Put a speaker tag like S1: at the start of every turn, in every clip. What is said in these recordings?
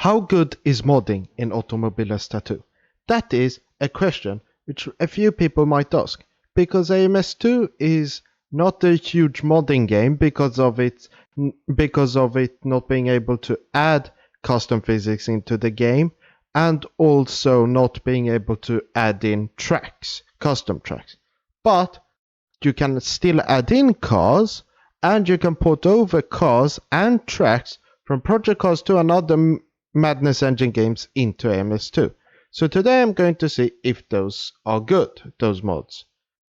S1: How good is modding in Automobiles Tattoo? That is a question which a few people might ask, because AMS2 is not a huge modding game because of it not being able to add custom physics into the game, and also not being able to add in tracks, custom tracks. But you can still add in cars, and you can port over cars and tracks from Project Cars to another Madness Engine games into AMS2. So today I'm going to see if those are good, those mods.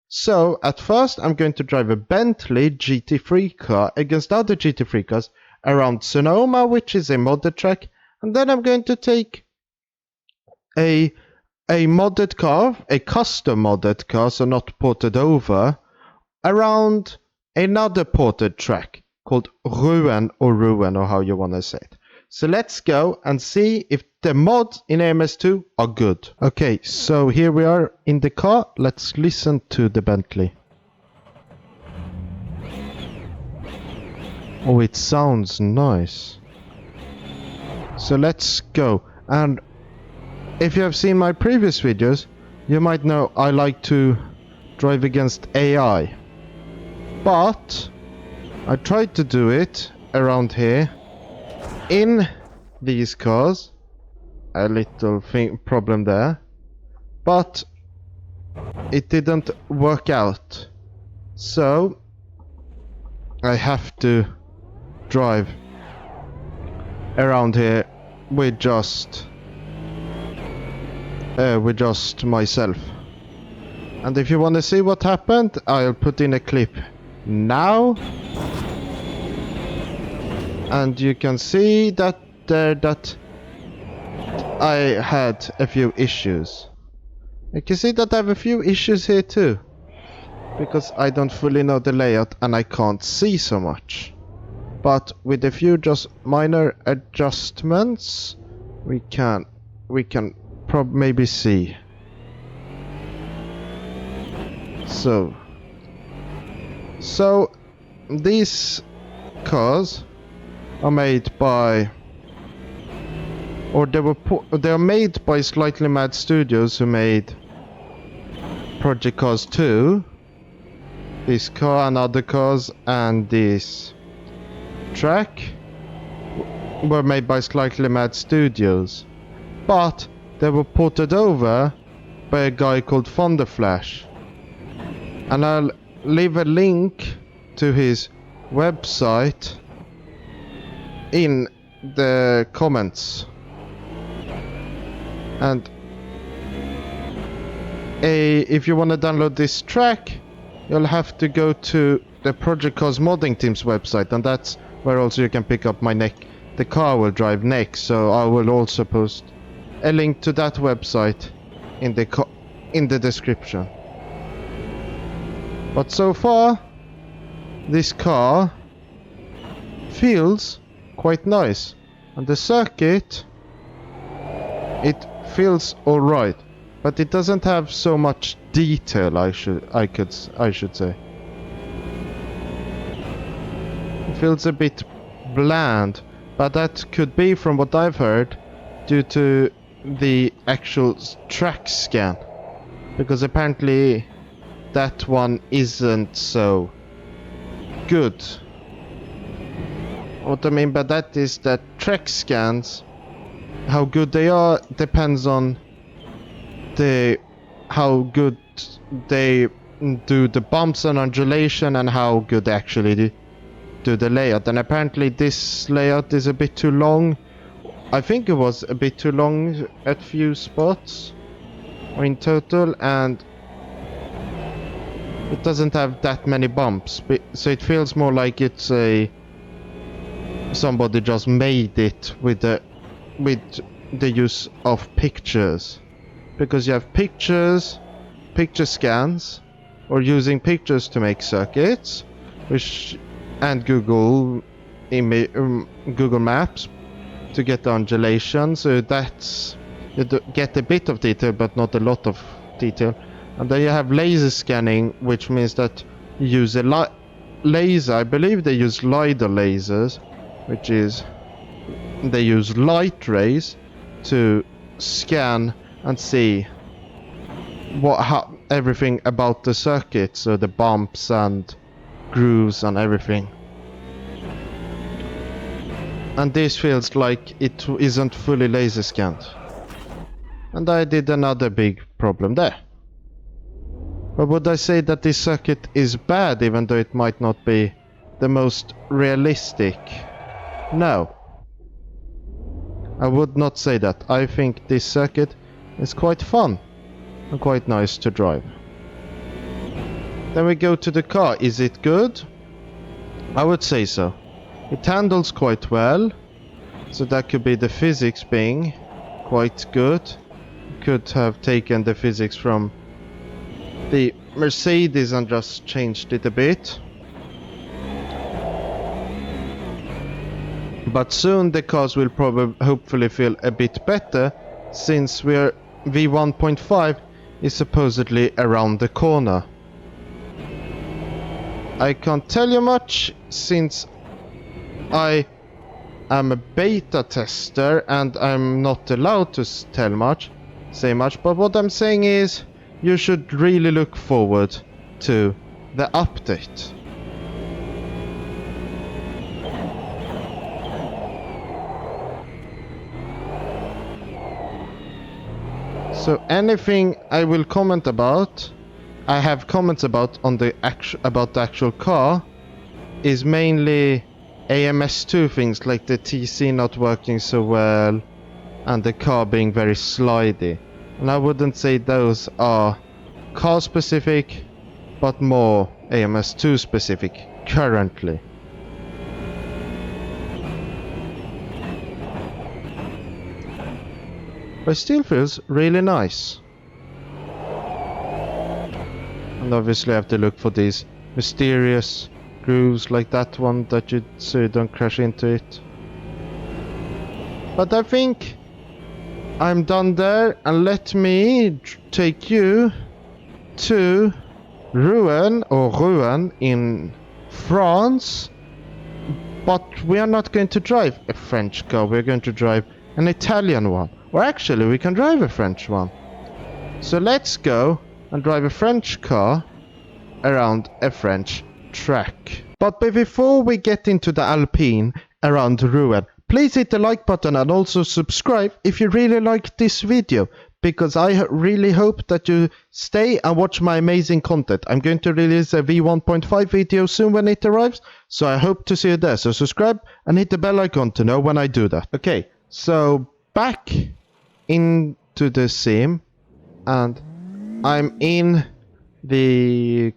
S1: So at first I'm going to drive a Bentley GT3 car against other GT3 cars around Sonoma, which is a modded track, and then I'm going to take a modded car, a custom modded car, so not ported over, around another ported track called Rouen or how you want to say it. So let's go and see if the mods in AMS2 are good. Okay, so here we are in the car. Let's listen to the Bentley. Oh, it sounds nice. So let's go. And if you have seen my previous videos, you might know I like to drive against AI. But I tried to do it around here in these cars. A little problem there, but it didn't work out, so I have to drive around here with just myself. And if you want to see what happened, I'll put in a clip now, and you can see that I had a few issues. You can see that I have a few issues here too, because I don't fully know the layout and I can't see so much. But with a few just minor adjustments, we can maybe see. So these cars are made by, or they are made by Slightly Mad Studios, who made Project Cars 2, this car and other cars, and this track were made by Slightly Mad Studios, but they were ported over by a guy called Thunderflash, and I'll leave a link to his website in the comments. And if you want to download this track, you'll have to go to the Project Cars modding team's website, and that's where also you can pick up the car will drive next. So I will also post a link to that website in the description. But so far, this car feels quite nice, and the circuit, it feels alright, but it doesn't have so much detail, I should say. It feels a bit bland, but that could be, from what I've heard, due to the actual track scan, because apparently that one isn't so good. What I mean by that is that track scans, how good they are depends on how good they do the bumps and undulation, and how good they actually do the layout. And apparently this layout is a bit too long. I think it was a bit too long at few spots, or in total, and it doesn't have that many bumps, so it feels more like it's somebody just made it with the use of pictures, because you have picture scans, or using pictures to make circuits, and Google Maps to get the undulation. So that's, you get a bit of detail but not a lot of detail. And then you have laser scanning, which means that you use a laser. I believe they use LiDAR lasers, which is they use light rays to scan and see everything about the circuit, so the bumps and grooves and everything. And this feels like it isn't fully laser scanned. And I did another big problem there. But would I say that this circuit is bad, even though it might not be the most realistic? No. I would not say that. I think this circuit is quite fun and quite nice to drive. Then we go to the car. Is it good? I would say so. It handles quite well, so that could be the physics being quite good. Could have taken the physics from the Mercedes and just changed it a bit. But soon the cars will hopefully feel a bit better, since V1.5 is supposedly around the corner. I can't tell you much, since I am a beta tester and I'm not allowed to say much, but what I'm saying is you should really look forward to the update. So anything I will comment about, I have comments about on the actual car, is mainly AMS2 things, like the TC not working so well and the car being very slidey. And I wouldn't say those are car specific, but more AMS2 specific currently. But it still feels really nice. And obviously I have to look for these mysterious grooves like that one, so you don't crash into it. But I think I'm done there, and let me take you to Rouen in France. But we are not going to drive a French car, we're going to drive an Italian one. Or actually, we can drive a French one. So let's go and drive a French car around a French track. But before we get into the Alpine around Rouen, please hit the like button and also subscribe if you really like this video, because I really hope that you stay and watch my amazing content. I'm going to release a V1.5 video soon when it arrives, so I hope to see you there. So subscribe and hit the bell icon to know when I do that. Okay, so back into the sim, and I'm in the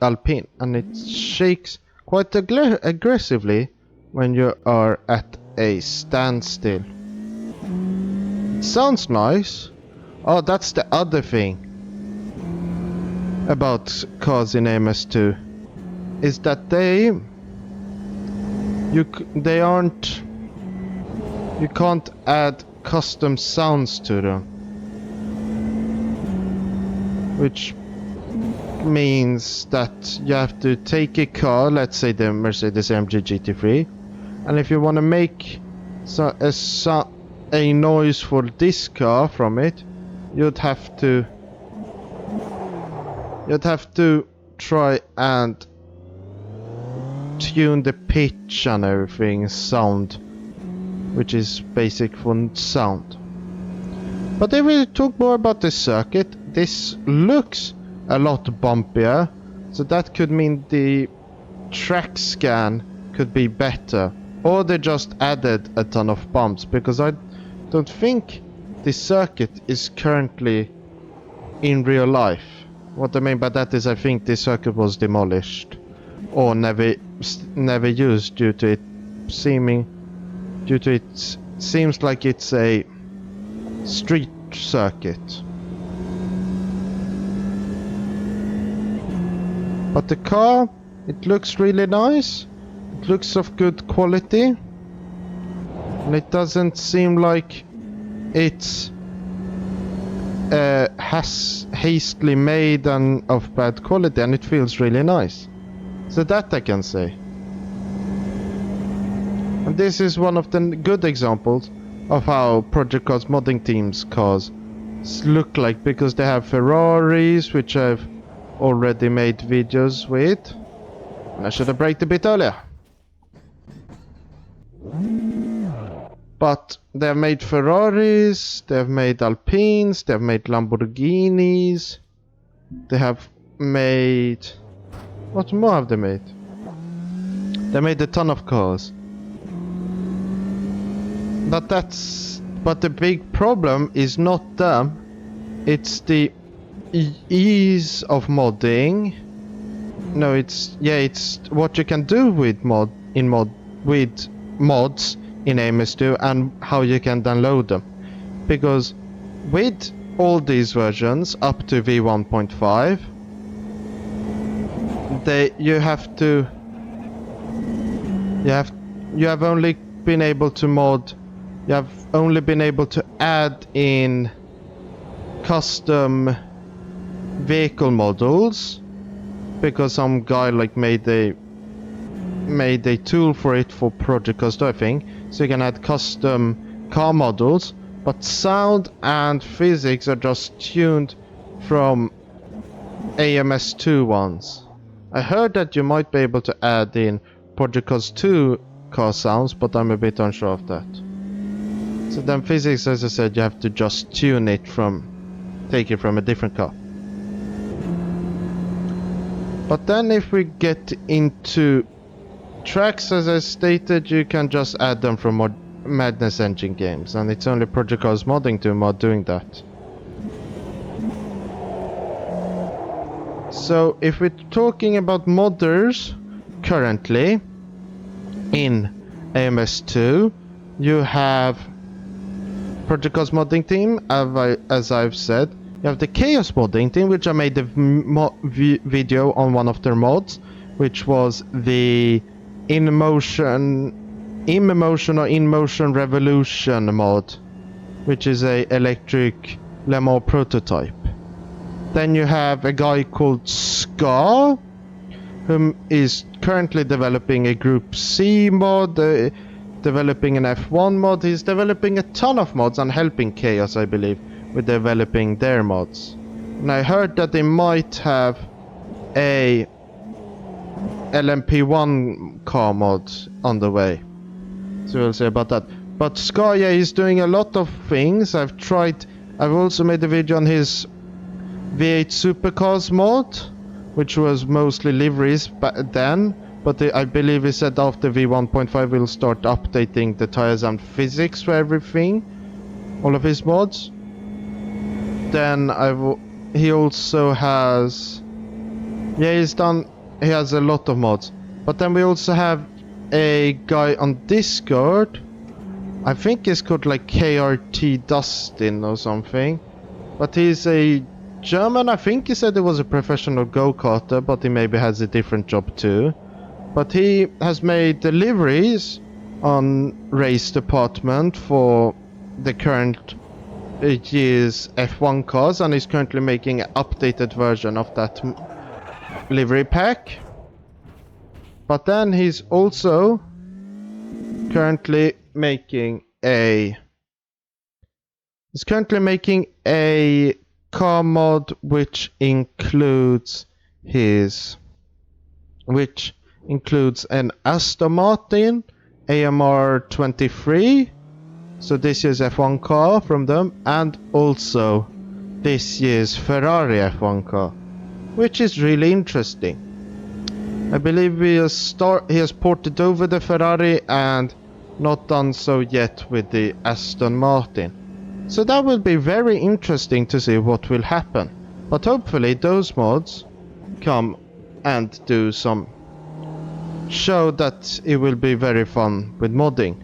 S1: Alpine, and it shakes quite aggressively when you are at a standstill. It sounds nice. Oh, that's the other thing about cars in AMS2, is that you can't add custom sounds to them, which means that you have to take a car, let's say the Mercedes-AMG GT3, and if you want to make a noise for this car from it, you'd have to try and tune the pitch and everything, sound, which is basic for sound. But if we talk more about this circuit, this looks a lot bumpier, so that could mean the track scan could be better, or they just added a ton of bumps, because I don't think this circuit is currently in real life. What I mean by that is I think this circuit was demolished or never used due to it seems like it's a street circuit. But the car, it looks really nice. It looks of good quality, and it doesn't seem like it's hastily made and of bad quality, and it feels really nice. So that I can say. And this is one of the good examples of how Project Cars modding teams cars look like, because they have Ferraris, which I've already made videos with. And I should have braked a bit earlier. But they've made Ferraris, they've made Alpines, they've made Lamborghinis, they have made... What more have they made? They made a ton of cars. But the big problem is not them, it's the ease of modding. No, it's what you can do with mods in AMS2 and how you can download them. Because with all these versions up to v1.5, you have only been able to add in custom vehicle models, because some guy like made a tool for it for Project Cars, I think, so you can add custom car models, but sound and physics are just tuned from AMS2 ones. I heard that you might be able to add in Project Cars 2 car sounds, but I'm a bit unsure of that. So then physics, as I said, you have to just tune it take it from a different car. But then if we get into tracks, as I stated, you can just add them from Madness Engine games, and it's only Project Cars modding to mod doing that. So if we're talking about modders currently in AMS2, you have Project Cars modding team, as I've said. You have the Chaos modding team, which I made a video on one of their mods, which was the In-Motion Revolution mod, which is a electric Le Mans prototype. Then you have a guy called Ska, who is currently developing a Group C mod, developing an F1 mod. He's developing a ton of mods and helping Chaos, I believe, with developing their mods. And I heard that they might have a LMP1 car mod on the way. So we'll see about that. But Skaya is doing a lot of things. I've also made a video on his V8 Supercars mod, which was mostly liveries back then. But I believe he said after v1.5 we'll start updating the tires and physics for everything. All of his mods. Then he also has... Yeah, he has a lot of mods. But then we also have a guy on Discord. I think he's called like KRT Dustin or something. But he's a German. I think he said he was a professional go-karter, but he maybe has a different job too. But he has made deliveries on race department for the current year's F1 cars, and is currently making an updated version of that livery pack. But then he's also currently making a car mod which includes an Aston Martin AMR23, so this year's F1 car from them, and also this year's Ferrari F1 car, which is really interesting. I believe he has ported over the Ferrari and not done so yet with the Aston Martin. So that will be very interesting to see what will happen. But hopefully those mods come and show that it will be very fun with modding.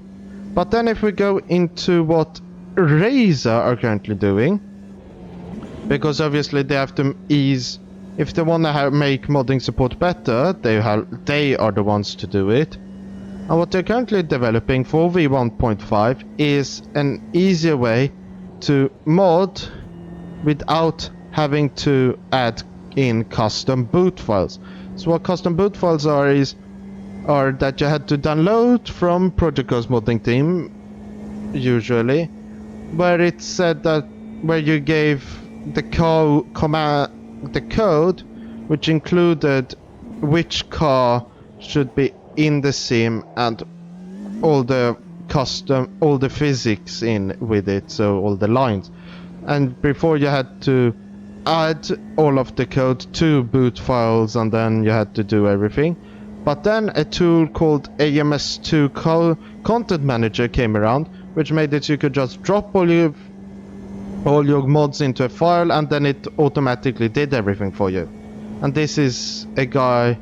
S1: But then if we go into what Razer are currently doing, because obviously they have to ease, if they want to make modding support better, they are the ones to do it. And what they're currently developing for v1.5 is an easier way to mod without having to add in custom boot files. So what custom boot files are is or that you had to download from Project Ghost modding team, usually, where it said that where you gave the the code, which included which car should be in the sim and all the all the physics in with it, so all the lines. And before you had to add all of the code to boot files, and then you had to do everything. But then a tool called AMS2 Content Manager came around, which made it so you could just drop all your mods into a file, and then it automatically did everything for you. And this is a guy,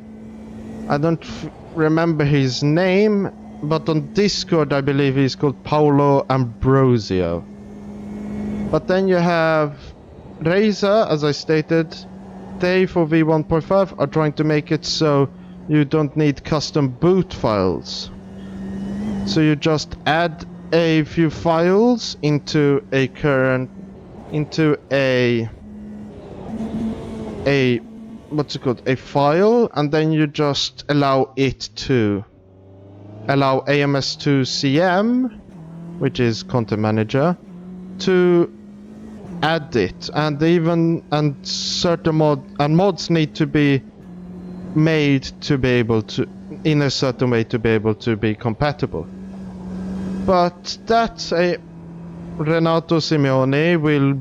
S1: I don't remember his name, but on Discord I believe he's called Paolo Ambrosio. But then you have Razer, as I stated. They for V1.5 are trying to make it so you don't need custom boot files. So you just add a few files into a what's it called, a file, and then you just allow AMS2 CM, which is Content Manager, to add it, and certain mods need to be made to be able to, in a certain way, to be able to be compatible. But that's a Renato Simeone will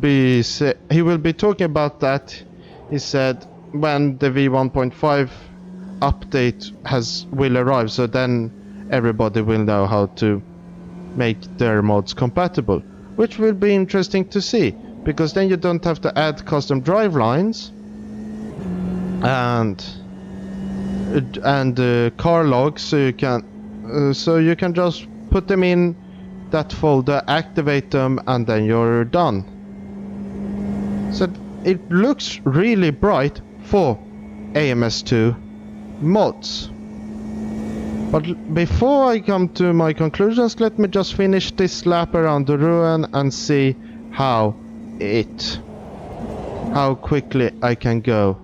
S1: be talking about that. He said when the V1.5 update will arrive, so then everybody will know how to make their mods compatible, which will be interesting to see, because then you don't have to add custom drive lines and car logs, so you can just put them in that folder, activate them, and then you're done. So it looks really bright for AMS2 mods. But before I come to my conclusions, let me just finish this lap around the Rouen and see how quickly I can go.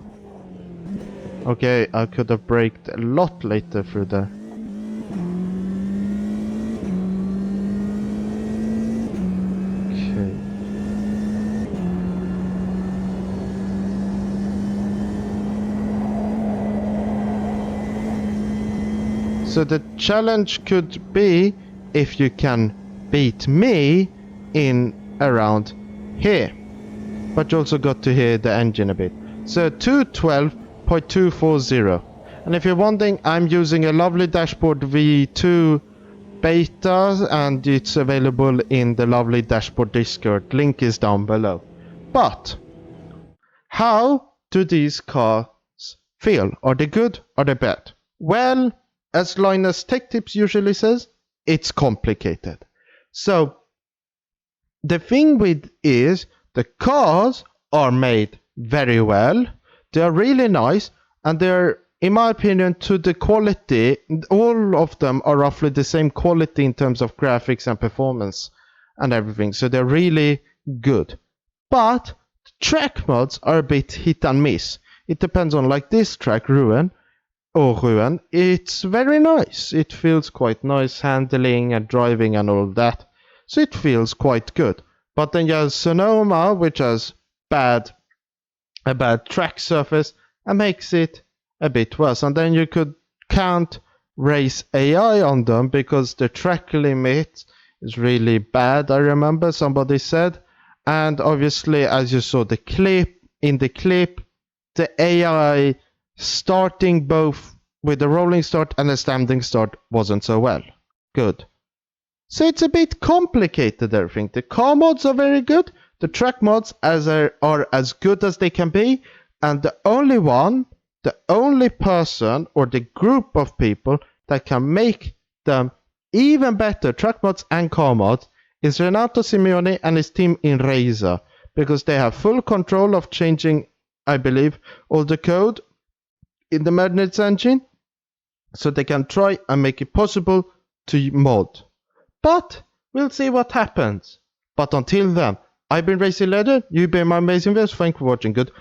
S1: Okay, I could have braked a lot later through there. Okay. So the challenge could be if you can beat me in around here. But you also got to hear the engine a bit. So 212.240. And if you're wondering, I'm using a lovely dashboard V2 beta, and it's available in the lovely dashboard Discord. Link is down below. But how do these cars feel? Are they good? Are they bad? Well, as Linus Tech Tips usually says, it's complicated. So the thing is the cars are made very well. They are really nice, and they're, in my opinion, to the quality. All of them are roughly the same quality in terms of graphics and performance and everything. So they're really good. But track mods are a bit hit and miss. It depends on, like this track, Rouen. It's very nice. It feels quite nice handling and driving and all that. So it feels quite good. But then you have Sonoma, which has a bad track surface, and makes it a bit worse. And then you can't race AI on them because the track limit is really bad, I remember somebody said. And obviously, as you saw in the clip, the AI starting both with a rolling start and a standing start wasn't so good. So it's a bit complicated, everything. The car mods are very good. The track mods are as good as they can be. And the only person or the group of people that can make them even better, track mods and car mods, is Renato Simeone and his team in Razer. Because they have full control of changing, I believe, all the code in the Madness engine, so they can try and make it possible to mod. But we'll see what happens. But until then, I've been Racing Leather, you've been my amazing viewers. Thank you for watching. Goodbye.